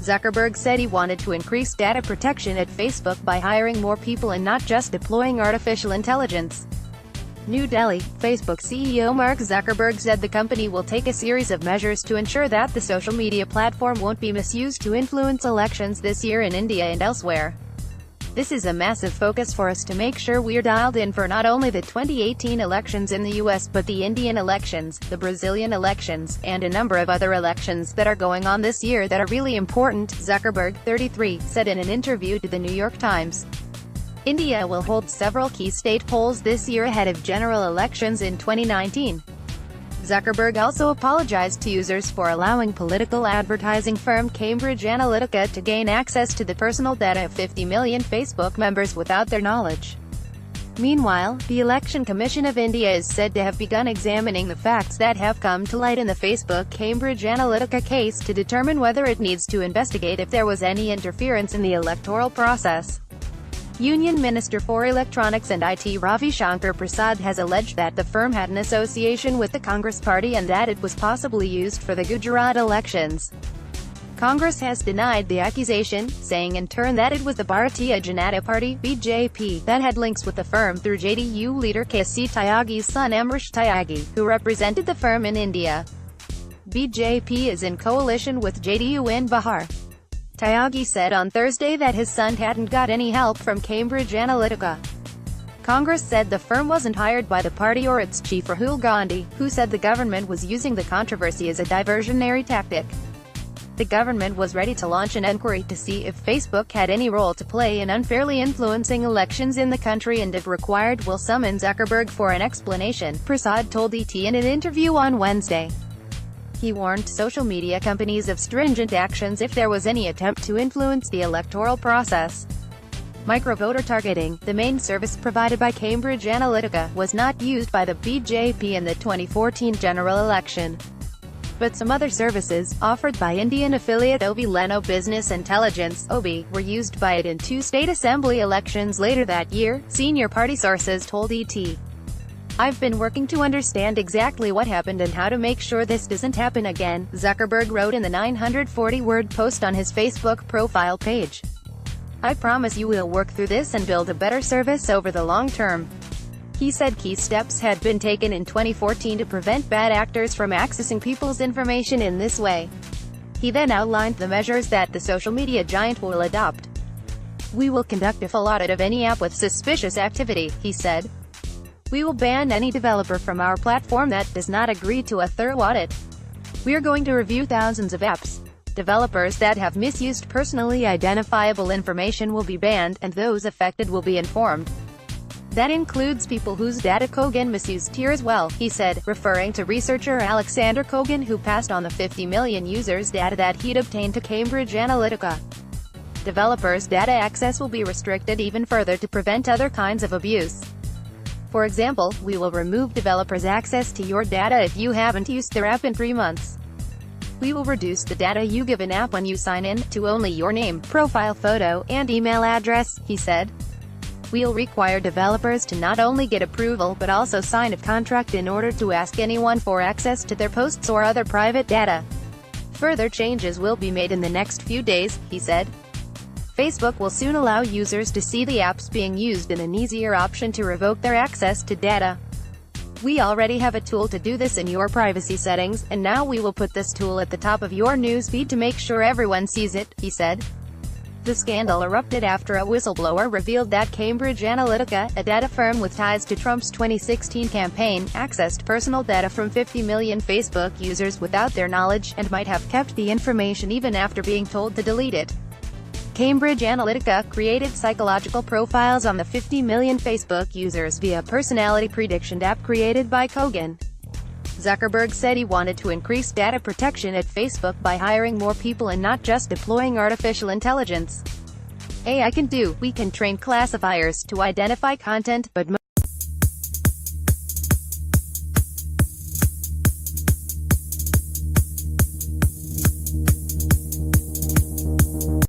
Zuckerberg said he wanted to increase data protection at Facebook by hiring more people and not just deploying artificial intelligence. New Delhi, Facebook CEO Mark Zuckerberg said the company will take a series of measures to ensure that the social media platform won't be misused to influence elections this year in India and elsewhere. This is a massive focus for us to make sure we're dialed in for not only the 2018 elections in the US but the Indian elections, the Brazilian elections, and a number of other elections that are going on this year that are really important, Zuckerberg, 33, said in an interview to the New York Times. India will hold several key state polls this year ahead of general elections in 2019. Zuckerberg also apologized to users for allowing political advertising firm Cambridge Analytica to gain access to the personal data of 50 million Facebook members without their knowledge. Meanwhile, the Election Commission of India is said to have begun examining the facts that have come to light in the Facebook Cambridge Analytica case to determine whether it needs to investigate if there was any interference in the electoral process. Union Minister for Electronics and IT Ravi Shankar Prasad has alleged that the firm had an association with the Congress Party and that it was possibly used for the Gujarat elections. Congress has denied the accusation, saying in turn that it was the Bharatiya Janata Party (BJP) that had links with the firm through JDU leader K.C. Tyagi's son Amrish Tyagi, who represented the firm in India. BJP is in coalition with JDU in Bihar. Tyagi said on Thursday that his son hadn't got any help from Cambridge Analytica. Congress said the firm wasn't hired by the party or its chief Rahul Gandhi, who said the government was using the controversy as a diversionary tactic. The government was ready to launch an inquiry to see if Facebook had any role to play in unfairly influencing elections in the country and if required will summon Zuckerberg for an explanation, Prasad told ET in an interview on Wednesday. He warned social media companies of stringent actions if there was any attempt to influence the electoral process. Microvoter targeting, the main service provided by Cambridge Analytica, was not used by the BJP in the 2014 general election. But some other services, offered by Indian affiliate OB Leno Business Intelligence (OB), were used by it in two state assembly elections later that year, senior party sources told ET. "I've been working to understand exactly what happened and how to make sure this doesn't happen again," Zuckerberg wrote in the 940-word post on his Facebook profile page. "I promise you we'll work through this and build a better service over the long term." He said key steps had been taken in 2014 to prevent bad actors from accessing people's information in this way. He then outlined the measures that the social media giant will adopt. "We will conduct a full audit of any app with suspicious activity," he said. "We will ban any developer from our platform that does not agree to a thorough audit. We are going to review thousands of apps. Developers that have misused personally identifiable information will be banned, and those affected will be informed. That includes people whose data Kogan misused here as well," he said, referring to researcher Alexander Kogan, who passed on the 50 million users' data that he'd obtained to Cambridge Analytica. Developers' data access will be restricted even further to prevent other kinds of abuse. For example, we will remove developers' access to your data if you haven't used their app in 3 months. We will reduce the data you give an app when you sign in, to only your name, profile photo, and email address, he said. We'll require developers to not only get approval but also sign a contract in order to ask anyone for access to their posts or other private data. Further changes will be made in the next few days, he said. Facebook will soon allow users to see the apps being used and an easier option to revoke their access to data. We already have a tool to do this in your privacy settings, and now we will put this tool at the top of your news feed to make sure everyone sees it, he said. The scandal erupted after a whistleblower revealed that Cambridge Analytica, a data firm with ties to Trump's 2016 campaign, accessed personal data from 50 million Facebook users without their knowledge, and might have kept the information even after being told to delete it. Cambridge Analytica created psychological profiles on the 50 million Facebook users via a personality prediction app created by Kogan. Zuckerberg said he wanted to increase data protection at Facebook by hiring more people and not just deploying artificial intelligence. We can train classifiers to identify content, but